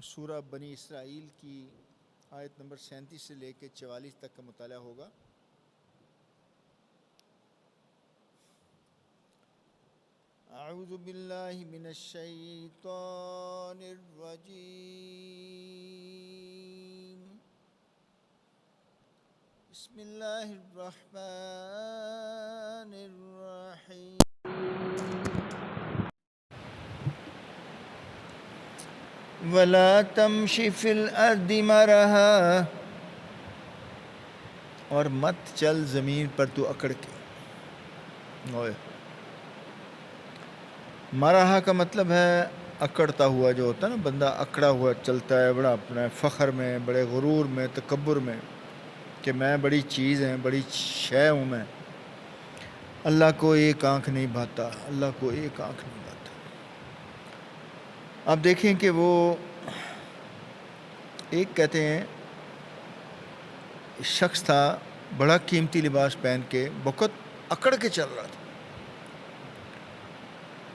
سورہ بنی اسرائیل کی آیت نمبر 37 سے لے کے 44 تک کا مطالعہ ہوگا۔ اعوذ باللہ من الشیطان الرجیم، بسم اللہ الرحمن الرحیم۔ وَلَا تَمْشِ فِي الْأَرْضِ مَرَحًا، اور مت چل زمین پر تو اکڑ کے۔ مرحا کا مطلب ہے اکڑتا ہوا، جو ہوتا ہے نا بندہ اکڑا ہوا چلتا ہے، بڑا اپنا فخر میں، بڑے غرور میں، تکبر میں کہ میں بڑی چیز ہیں، بڑی شے ہوں میں، اللہ کو ایک آنکھ نہیں بھاتا، اللہ کو ایک آنکھ نہیں بھاتا۔ آپ دیکھیں کہ وہ ایک کہتے ہیں شخص تھا، بڑا قیمتی لباس پہن کے بہت اکڑ کے چل رہا تھا،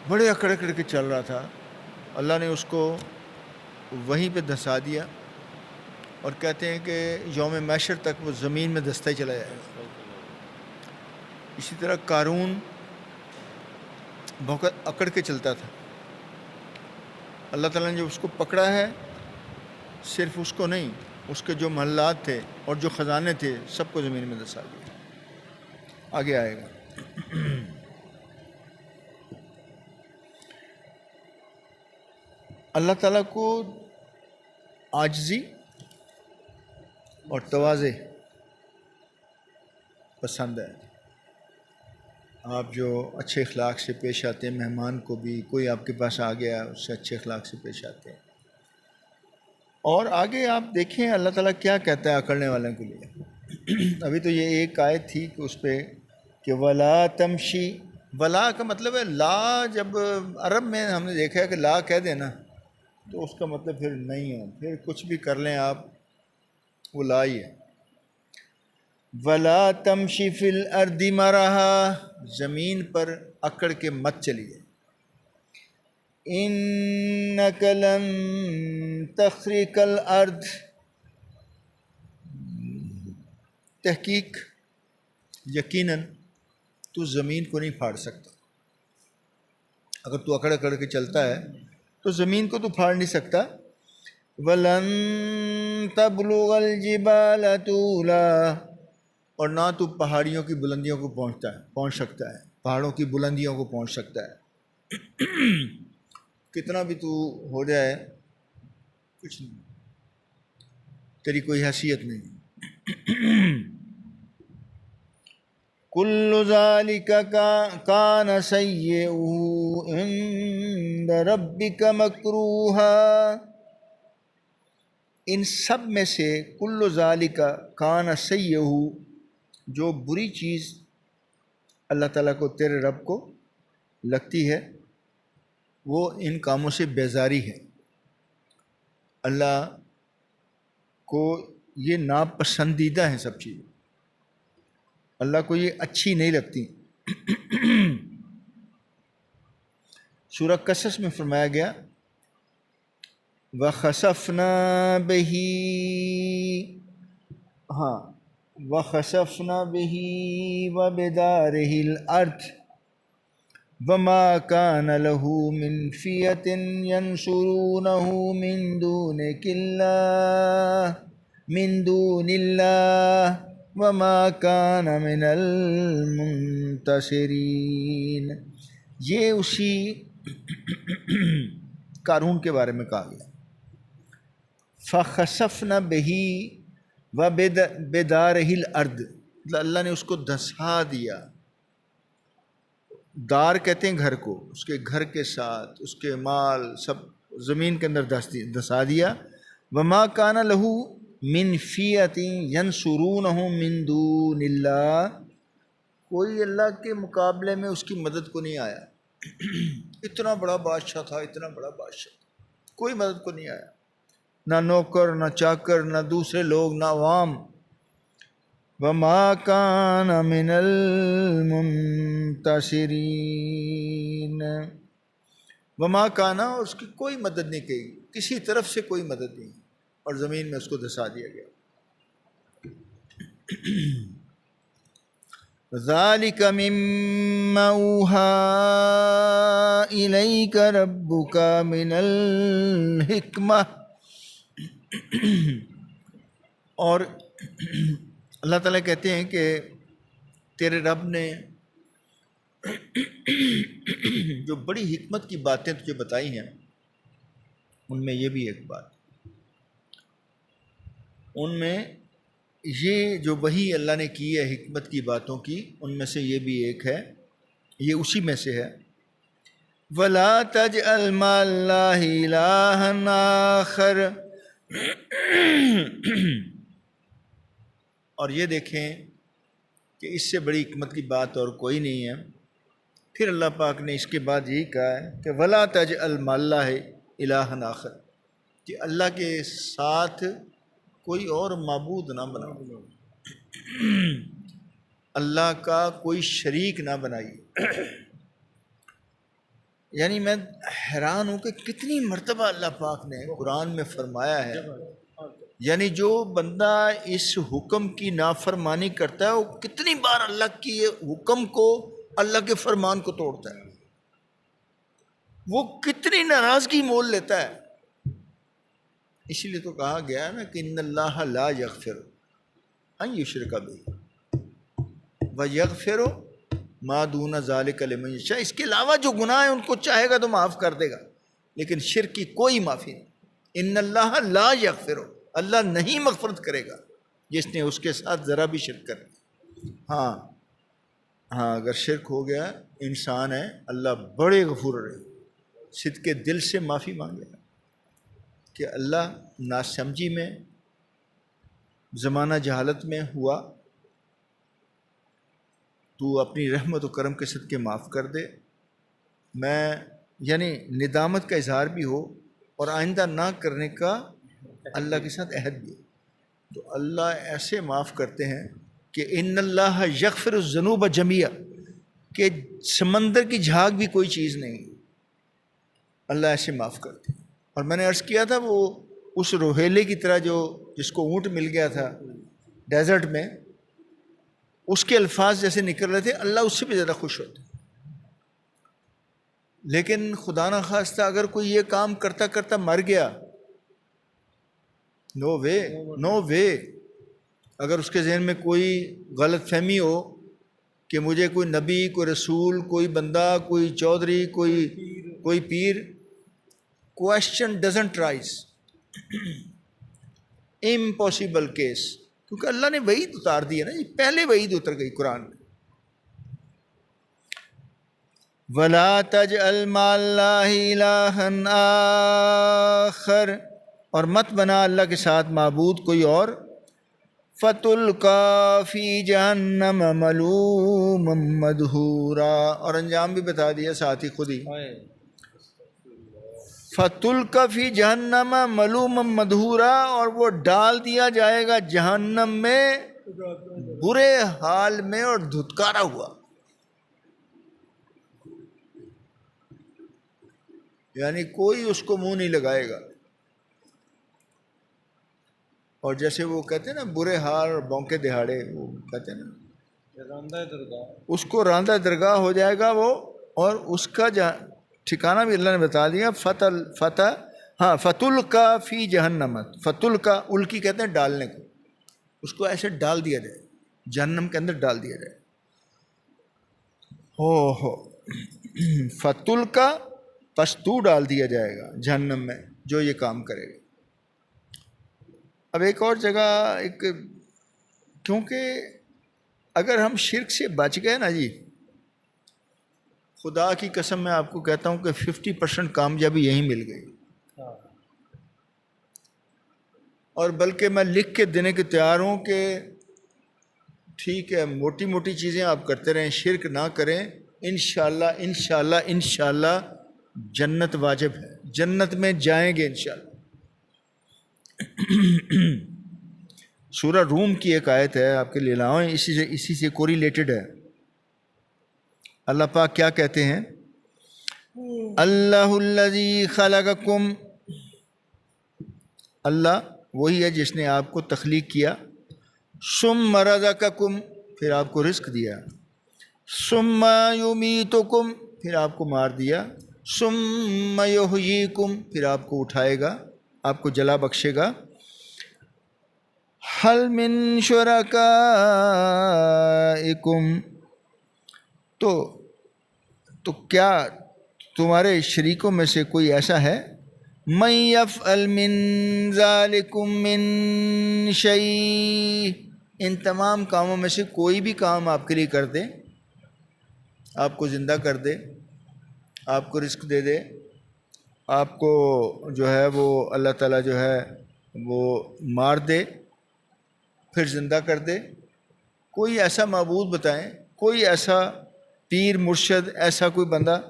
بڑے اکڑ کے چل رہا تھا۔ اللہ نے اس کو وہیں پہ دھسا دیا، اور کہتے ہیں کہ یوم محشر تک وہ زمین میں دھستا ہی چلا جائے گا۔ اسی طرح قارون بہت اکڑ کے چلتا تھا، اللہ تعالیٰ نے جو اس کو پکڑا ہے، صرف اس کو نہیں، اس کے جو محلات تھے اور جو خزانے تھے سب کو زمین میں دھسا دیا۔ آگے آئے گا۔ اللہ تعالیٰ کو عاجزی اور تواضع پسند ہے۔ آپ جو اچھے اخلاق سے پیش آتے ہیں، مہمان کو بھی، کوئی آپ کے پاس آ گیا اس سے اچھے اخلاق سے پیش آتے ہیں۔ اور آگے آپ دیکھیں اللہ تعالیٰ کیا کہتا ہے اکڑنے والوں کے لیے۔ ابھی تو یہ ایک آیت تھی کہ اس پہ کہ ولا تمشی، ولا کا مطلب ہے لا۔ جب عرب میں ہم نے دیکھا ہے کہ لا کہہ دینا تو اس کا مطلب پھر نہیں ہے، پھر کچھ بھی کر لیں آپ، وہ لا ہی ہے۔ ولا تمشی فی الارض مرحا، زمین پر اکڑ کے مت چلیے۔ انک لن تخرق الارض، تحقیق یقیناً تو زمین کو نہیں پھاڑ سکتا۔ اگر تو اکڑ کے چلتا ہے تو زمین کو تو پھاڑ نہیں سکتا۔ ولن تبلغ الجبال طولا، اور نہ تو پہاڑیوں کی بلندیوں کو پہنچ سکتا ہے، پہاڑوں کی بلندیوں کو پہنچ سکتا ہے۔ کتنا بھی تو ہو جائے کچھ نہیں، تیری کوئی حیثیت نہیں۔ کل ذالک کان سیئہ عند ربک مکروہا، ان سب میں سے کل ذالک کان سیئہ، جو بری چیز اللہ تعالیٰ کو، تیرے رب کو لگتی ہے، وہ ان کاموں سے بیزاری ہے۔ اللہ کو یہ ناپسندیدہ ہیں سب چیزیں، اللہ کو یہ اچھی نہیں لگتی۔ سورہ قصص میں فرمایا گیا وَخَسَفْنَا بِهِ، وَخَسَفْنَا بِهِ وَبِدَارِهِ الْأَرْضِ وَمَا كَانَ لَهُ مِنْ فِئَةٍ يَنْصُرُونَهُ مِنْ دُونِ اللَّهِ وَمَا كَانَ مِنَ الْمُنْتَصِرِينَ۔ یہ اسی قارون کے بارے میں کہا گیا، فَخَسَفْنَا بِهِ وَبِدَارِهِ الْأَرْضِ، اللہ نے اس کو دھسا دیا۔ دار کہتے ہیں گھر کو، اس کے گھر کے ساتھ اس کے مال سب زمین کے اندر دھسا دیا۔ وَمَا كَانَ لَهُ مِنْ فِئَةٍ يَنْصُرُونَهُ مِنْ دُونِ اللَّهِ، کوئی اللہ کے مقابلے میں اس کی مدد کو نہیں آیا۔ اتنا بڑا بادشاہ تھا، اتنا بڑا بادشاہ، کوئی مدد کو نہیں آیا، نہ نوکر، نہ چاکر، نہ دوسرے لوگ، نہ عوام۔ وَمَا كَانَ مِنَ الْمُنْتَصِرِينَ، وما کانا، اور اس کی کوئی مدد نہیں کی، کسی طرف سے کوئی مدد نہیں، اور زمین میں اس کو دھسا دیا گیا۔ ذالک مما اوحی الیک ربک من الحکمہ، اور اللہ تعالیٰ کہتے ہیں کہ تیرے رب نے جو بڑی حکمت کی باتیں تجھے بتائی ہیں، ان میں یہ بھی ایک بات، ان میں یہ جو وحی اللہ نے کی ہے حکمت کی باتوں کی، ان میں سے یہ بھی ایک ہے، یہ اسی میں سے ہے۔ وَلَا تَجْعَلْ مَعَ اللَّهِ إِلَٰهًا آخَرَ، اور یہ دیکھیں کہ اس سے بڑی حکمت کی بات اور کوئی نہیں ہے۔ پھر اللہ پاک نے اس کے بعد یہی کہا ہے کہ وَلَا تَجْعَلْ مَعَ اللَّهِ إِلَٰهًا آخَرَ، کہ اللہ کے ساتھ کوئی اور معبود نہ بناؤ، اللہ کا کوئی شریک نہ بنائیے۔ یعنی میں حیران ہوں کہ کتنی مرتبہ اللہ پاک نے قرآن میں فرمایا ہے، یعنی جو بندہ اس حکم کی نافرمانی کرتا ہے وہ کتنی بار اللہ کی حکم کو، اللہ کے فرمان کو توڑتا ہے، وہ کتنی ناراضگی مول لیتا ہے۔ اسی لیے تو کہا گیا نا کہ ان اللہ لا یغفر ان یشرک بہ ویغفر ما دون ذلک لمن یشاء، اس کے علاوہ جو گناہ ہیں ان کو چاہے گا تو معاف کر دے گا، لیکن شرک کی کوئی معافی نہیں۔ ان اللہ لا یغفر، اللہ نہیں مغفرت کرے گا جس نے اس کے ساتھ ذرا بھی شرک کرے۔ ہاں اگر شرک ہو گیا، انسان ہے، اللہ بڑے غفور رحیم، صدق دل سے معافی مانگے گا کہ اللہ ناسمجھی میں، زمانہ جہالت میں ہوا، تو اپنی رحمت و کرم کے صدقے معاف کر دے۔ میں یعنی ندامت کا اظہار بھی ہو اور آئندہ نہ کرنے کا اللہ کے ساتھ عہد بھی ہو، تو اللہ ایسے معاف کرتے ہیں کہ ان اللہ یغفر الذنوب جمیعا، کہ سمندر کی جھاگ بھی کوئی چیز نہیں، اللہ ایسے معاف کرتے ہیں۔ اور میں نے عرض کیا تھا وہ اس روہیلے کی طرح جو جس کو اونٹ مل گیا تھا ڈیزرٹ میں، اس کے الفاظ جیسے نکل رہے تھے، اللہ اس سے بھی زیادہ خوش ہوتے۔ لیکن خدا نہ خواستہ اگر کوئی یہ کام کرتا کرتا مر گیا، نو وے، اگر اس کے ذہن میں کوئی غلط فہمی ہو کہ مجھے کوئی نبی، کوئی رسول، کوئی بندہ، کوئی چودھری، کوئی پیر، question doesn't arise, impossible case, کیونکہ اللہ نے وعید اتار دی ہے نا، یہ پہلے وعید اتر گئی قرآن میں۔ وَلَا تَجْعَلْ مَعَ اللَّهِ إِلَٰهًا آخَرَ، اور مت بنا اللہ کے ساتھ معبود کوئی اور، فَتُلْقَىٰ فِي جَهَنَّمَ مَلُومًا مَدْحُورًا، اور انجام بھی بتا دیا ساتھ ہی خود ہی، فَتُلْقَىٰ فِي جَهَنَّمَ مَلُومًا مَدْحُورًا، اور وہ ڈال دیا جائے گا جہنم میں برے حال میں اور دھتکارا ہوا، یعنی کوئی اس کو منہ نہیں لگائے گا۔ اور جیسے وہ کہتے ہیں نا برے حال اور بونکے دہاڑے، وہ کہتے ہیں نا اس کو راندہ درگاہ ہو جائے گا وہ، اور اس کا ٹھکانہ بھی اللہ نے بتا دیا، فتلقا فی جہنم، فتلقا الکی کہتے ہیں ڈالنے کو، اس کو ایسے ڈال دیا جائے، جہنم کے اندر ڈال دیا جائے، فتلقا، پس تو ڈال دیا جائے گا جہنم میں جو یہ کام کرے گا۔ اب ایک اور جگہ کیونکہ اگر ہم شرک سے بچ گئے نا جی، خدا کی قسم میں آپ کو کہتا ہوں کہ 50% کامیابی یہیں مل گئی، اور بلکہ میں لکھ کے دینے کے تیار ہوں کہ ٹھیک ہے موٹی موٹی چیزیں آپ کرتے رہیں، شرک نہ کریں، انشاءاللہ جنت واجب ہے، جنت میں جائیں گے انشاءاللہ۔ سورہ روم کی ایک آیت ہے آپ کے لیے لاؤں، اسی سے کوریلیٹڈ ہے۔ اللہ پاک کیا کہتے ہیں؟ اللہ الذی خلقکم، اللہ وہی ہے جس نے آپ کو تخلیق کیا، ثم رزقکم، پھر آپ کو رزق دیا، ثم یمیتکم، پھر آپ کو مار دیا، ثم یحییکم، پھر آپ کو اٹھائے گا، آپ کو جلا بخشے گا۔ حل من شرکائکم، تو کیا تمہارے شریکوں میں سے کوئی ایسا ہے، من یفعل من ذالکم من شیء، ان تمام کاموں میں سے کوئی بھی کام آپ کے لیے کر دے، آپ کو زندہ کر دے، آپ کو رزق دے دے، آپ کو جو ہے وہ اللہ تعالیٰ جو ہے وہ مار دے پھر زندہ کر دے، کوئی ایسا معبود بتائیں، کوئی ایسا پیر مرشد، ایسا کوئی بندہ۔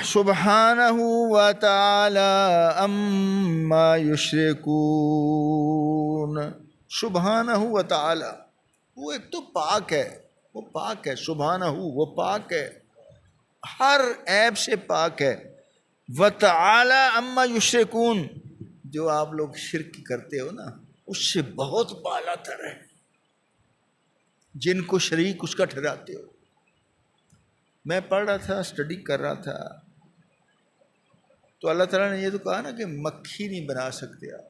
سبحانہ و تعالی عما یشرکون، سبحانہ و تعالی، وہ ایک تو پاک ہے، وہ پاک ہے، سبحانہ وہ پاک ہے، ہر عیب سے پاک ہے، و تعالی عما یشرکون، جو آپ لوگ شرک کرتے ہو نا اس سے بہت بالا تر ہے، جن کو شریک اس کا ٹھہراتے ہو۔ میں پڑھ رہا تھا، اسٹڈی کر رہا تھا، تو اللہ تعالیٰ نے یہ تو کہا نا کہ مکھی نہیں بنا سکتے آپ،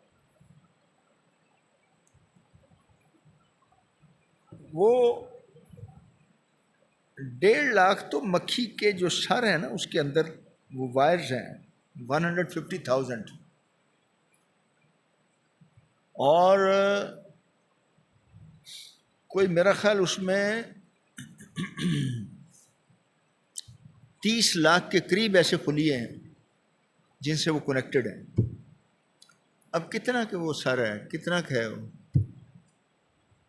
وہ 1.5 لاکھ تو مکھی کے جو سر ہیں نا اس کے اندر وہ وائرز ہیں 150,000، اور کوئی میرا خیال اس میں 30 لاکھ کے قریب ایسے خلیے ہیں جن سے وہ کنیکٹڈ ہیں۔ اب کتنا کہ وہ سر ہے، کتنا کہ ہے وہ،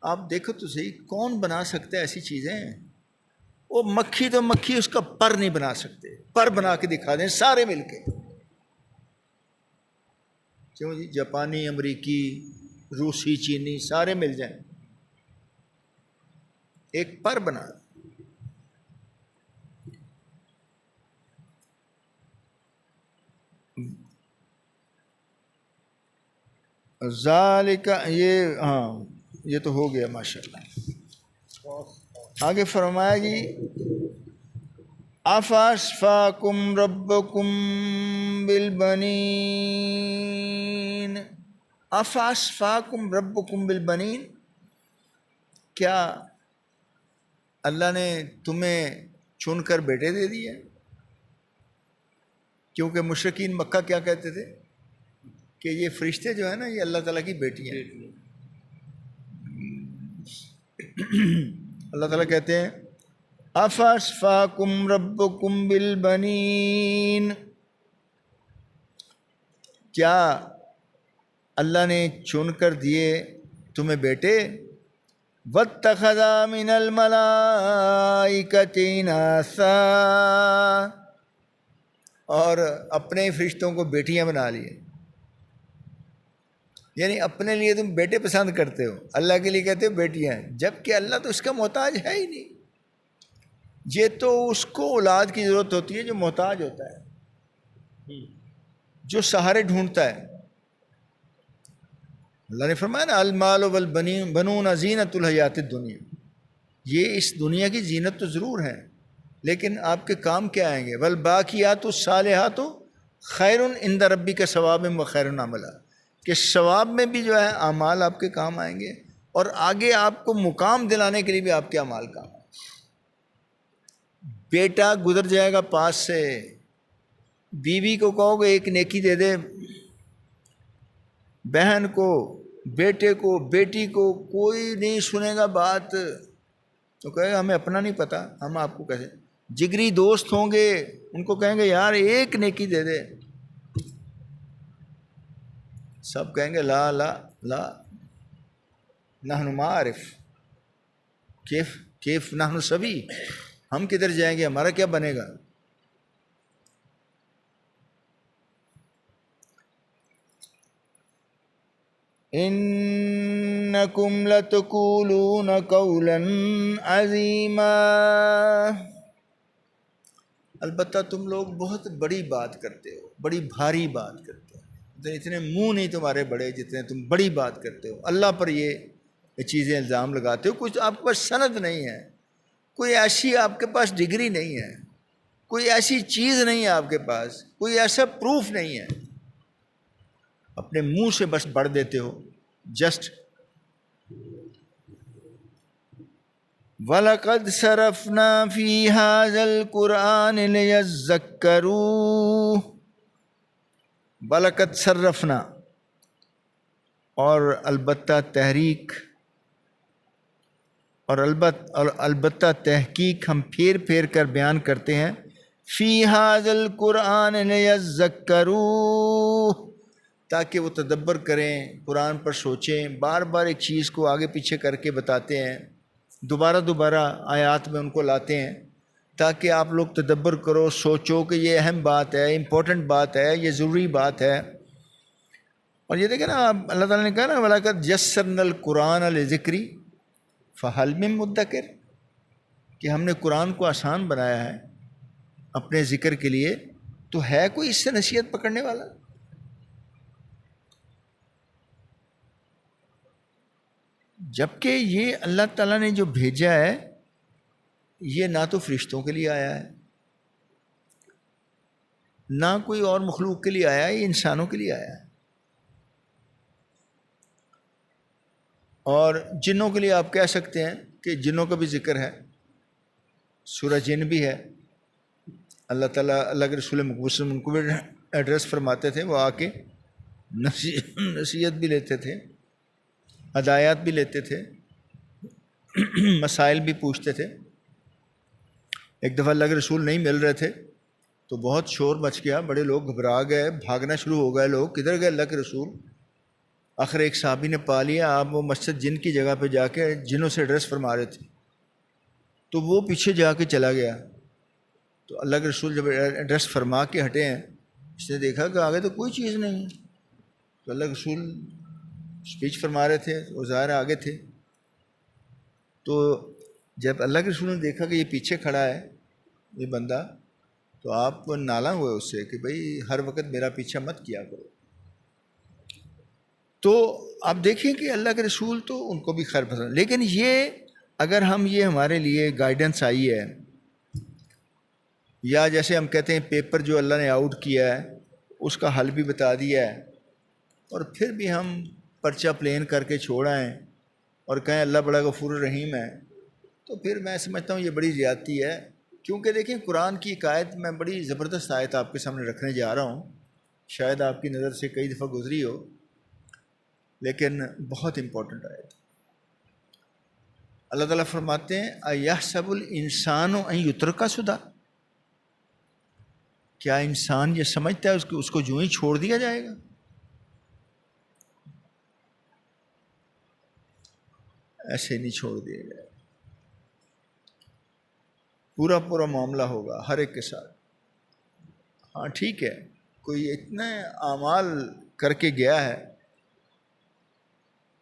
آپ دیکھو تو صحیح، کون بنا سکتا ہے ایسی چیزیں؟ وہ مکھی تو مکھی اس کا پر نہیں بنا سکتے، پر بنا کے دکھا دیں سارے مل کے، کیوں جی؟ جاپانی، امریکی، روسی، چینی سارے مل جائیں ایک پر بنا۔ ذالک، یہ ہاں یہ تو ہو گیا ماشاءاللہ۔ آگے فرمایا جی افاسفاکم ربکم بالبنین، افاسفاکم ربکم بالبنین، کیا اللہ نے تمہیں چن کر بیٹے دے دیے؟ کیونکہ مشرکین مکہ کیا کہتے تھے کہ یہ فرشتے جو ہیں نا یہ اللہ تعالیٰ کی بیٹی ہیں۔ اللہ تعالیٰ کہتے ہیں افاسفاکم ربکم بالبنین، کیا اللہ نے چن کر دیے تمہیں بیٹے؟ واتخذ من الملائکۃ اناثا، اور اپنے فرشتوں کو بیٹیاں بنا لیے، یعنی اپنے لیے تم بیٹے پسند کرتے ہو، اللہ کے لیے کہتے ہو بیٹیاں ہیں، جبکہ اللہ تو اس کا محتاج ہے ہی نہیں، یہ تو اس کو اولاد کی ضرورت ہوتی ہے جو محتاج ہوتا ہے، جو سہارے ڈھونڈتا ہے۔ اللہ نے فرمایا نا المال والبنون زینت الحیات الدنیا، یہ اس دنیا کی زینت تو ضرور ہے لیکن آپ کے کام کیا آئیں گے؟ والباقیات الصالحات خیر عند ربک ثوابا وخیر عملا، کہ ثواب میں بھی جو ہے اعمال آپ کے کام آئیں گے اور آگے آپ کو مقام دلانے کے لیے بھی آپ کے اعمال کام آئیں گے۔ بیٹا گزر جائے گا پاس سے، بیوی کو کہو گے ایک نیکی دے دے، بہن کو، بیٹے کو، بیٹی کو، کوئی نہیں سنے گا بات، تو کہے گا ہمیں اپنا نہیں پتہ، ہم آپ کو کیسے؟ جگری دوست ہوں گے ان کو کہیں گے یار ایک نیکی دے دے، سب کہیں گے لا لا لا نحن معارف، کیف نحن سبی، ہم کدھر جائیں گے، ہمارا کیا بنے گا؟ انکم لتقولون قولا عظیما، البتہ تم لوگ بہت بڑی بات کرتے ہو، بڑی بھاری بات کرتے ہو، اتنے منہ نہیں تمہارے بڑے جتنے تم بڑی بات کرتے ہو، اللہ پر یہ چیزیں الزام لگاتے ہو، کچھ آپ کے پاس سند نہیں ہے، کوئی ایسی آپ کے پاس ڈگری نہیں ہے، کوئی ایسی چیز نہیں ہے آپ کے پاس، کوئی ایسا پروف نہیں ہے، اپنے منہ سے بس بڑھ دیتے ہو جسٹ. وَلَقَدْ صَرَفْنَا فِي هَذَا الْقُرْآنِ لِيَذَّكَّرُوا. وَلَقَدْ صَرَّفْنَا، اور البتہ تحریک اور البتہ تحقیق ہم پھیر پھیر کر بیان کرتے ہیں. فی ھذا القرآن لیذکروا، تاکہ وہ تدبر کریں، قرآن پر سوچیں. بار بار ایک چیز کو آگے پیچھے کر کے بتاتے ہیں، دوبارہ دوبارہ آیات میں ان کو لاتے ہیں تاکہ آپ لوگ تدبر کرو، سوچو کہ یہ اہم بات ہے، امپورٹنٹ بات ہے، یہ ضروری بات ہے. اور یہ دیکھیں نا، اللہ تعالیٰ نے کہا نا وَلَقَدْ يَسَّرْنَا الْقُرْآنَ لِلذِّكْرِ فَهَلْ مِن مُدَّكِرٍ، کہ ہم نے قرآن کو آسان بنایا ہے اپنے ذکر کے لیے، تو ہے کوئی اس سے نصیحت پکڑنے والا؟ جبکہ یہ اللہ تعالیٰ نے جو بھیجا ہے یہ نہ تو فرشتوں کے لیے آیا ہے، نہ کوئی اور مخلوق کے لیے آیا ہے، یہ انسانوں کے لیے آیا ہے. اور جنوں کے لیے آپ کہہ سکتے ہیں کہ جنوں کا بھی ذکر ہے، سورہ جن بھی ہے. اللہ تعالیٰ اللہ کے رسول مقبوس ان کو بھی ایڈریس فرماتے تھے، وہ آ کے نصیحت بھی لیتے تھے، ہدایات بھی لیتے تھے، مسائل بھی پوچھتے تھے. ایک دفعہ اللہ کے رسول نہیں مل رہے تھے تو بہت شور مچ گیا، بڑے لوگ گھبرا گئے، بھاگنا شروع ہو گئے، لوگ کدھر گئے اللہ کے رسول. آخر ایک صحابی نے پا لیا، آپ وہ مسجد جن کی جگہ پہ جا کے جنوں سے ایڈریس فرما رہے تھے، تو وہ پیچھے جا کے چلا گیا. تو اللہ کے رسول جب ایڈریس فرما کے ہٹے ہیں، اس نے دیکھا کہ آگے تو کوئی چیز نہیں ہے. تو اللہ کے رسول اسپیچ فرما رہے تھے، وہ ظاہر آگے تھے. تو جب اللہ کے رسول نے دیکھا کہ یہ پیچھے کھڑا ہے یہ بندہ، تو آپ نالاں ہوئے اس سے کہ بھئی ہر وقت میرا پیچھا مت کیا کرو. تو آپ دیکھیں کہ اللہ کے رسول تو ان کو بھی خیر پسند، لیکن یہ اگر ہم یہ ہمارے لیے گائیڈنس آئی ہے، یا جیسے ہم کہتے ہیں پیپر جو اللہ نے آؤٹ کیا ہے اس کا حل بھی بتا دیا ہے، اور پھر بھی ہم پرچہ پلین کر کے چھوڑ آئیں اور کہیں اللہ بڑا غفور الرحیم ہے، تو پھر میں سمجھتا ہوں یہ بڑی زیادتی ہے. کیونکہ دیکھیں قرآن کی ایک آیت، میں بڑی زبردست آیت آپ کے سامنے رکھنے جا رہا ہوں، شاید آپ کی نظر سے کئی دفعہ گزری ہو، لیکن بہت امپورٹنٹ آیت. اللہ تعالیٰ فرماتے ہیں اَيَحْسَبُ الْإِنسَانُ أَن يُتْرَكَ سُدًى، کیا انسان یہ سمجھتا ہے اس کو جو ہی چھوڑ دیا جائے گا؟ ایسے نہیں چھوڑ دیا جائے گا، پورا پورا معاملہ ہوگا ہر ایک کے ساتھ. ہاں ٹھیک ہے، کوئی اتنے اعمال کر کے گیا ہے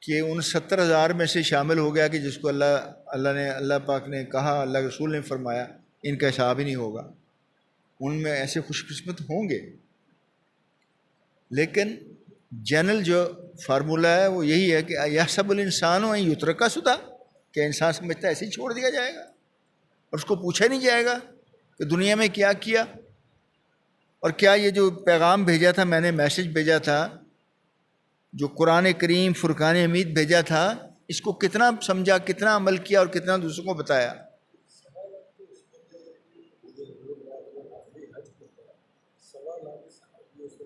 کہ ان 70,000 میں سے شامل ہو گیا کہ جس کو اللہ پاک نے کہا، اللہ کے رسول نے فرمایا ان کا حساب ہی نہیں ہوگا. ان میں ایسے خوش قسمت ہوں گے، لیکن جنرل جو فارمولہ ہے وہ یہی ہے کہ یحسب الانسان ان یترک سدی، کہ انسان سمجھتا ہے ایسے ہی چھوڑ دیا جائے گا اور اس کو پوچھا نہیں جائے گا کہ دنیا میں کیا کیا، اور کیا یہ جو پیغام بھیجا تھا، میں نے میسج بھیجا تھا، جو قرآن کریم فرقان حمید بھیجا تھا، اس کو کتنا سمجھا، کتنا عمل کیا اور کتنا دوسروں کو بتایا.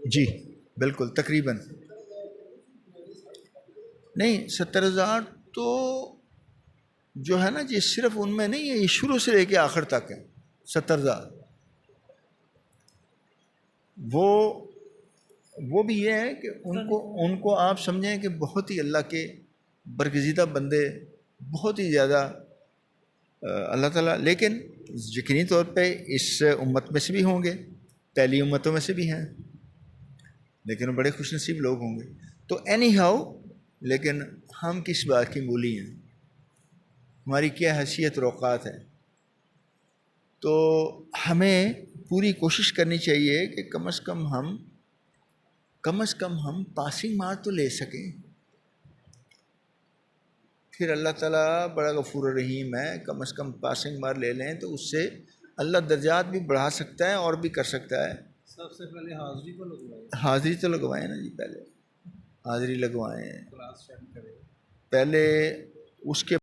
جی بالکل، تقریباً نہیں 70,000 تو جو ہے نا جی صرف ان میں نہیں ہے، یہ شروع سے لے کے آخر تک ہے 70,000. وہ بھی یہ ہے کہ ان کو آپ سمجھیں کہ بہت ہی اللہ کے برگزیدہ بندے، بہت ہی زیادہ اللہ تعالیٰ، لیکن یقینی طور پہ اس امت میں سے بھی ہوں گے، پہلی امتوں میں سے بھی ہیں، لیکن وہ بڑے خوش نصیب لوگ ہوں گے. تو اینی ہاؤ، لیکن ہم کس بات کی مولی ہیں، ہماری کیا حیثیت اور اوقات ہے. تو ہمیں پوری کوشش کرنی چاہیے کہ کم از کم ہم پاسنگ مارک تو لے سکیں. پھر اللہ تعالیٰ بڑا غفور رحیم ہے، کم از کم پاسنگ مارک لے لیں تو اس سے اللہ درجات بھی بڑھا سکتا ہے اور بھی کر سکتا ہے. سب سے پہلے حاضری تو لگوائیں نا جی، پہلے حاضری لگوائیں، کلاس چیک کریں. پہلے اس کے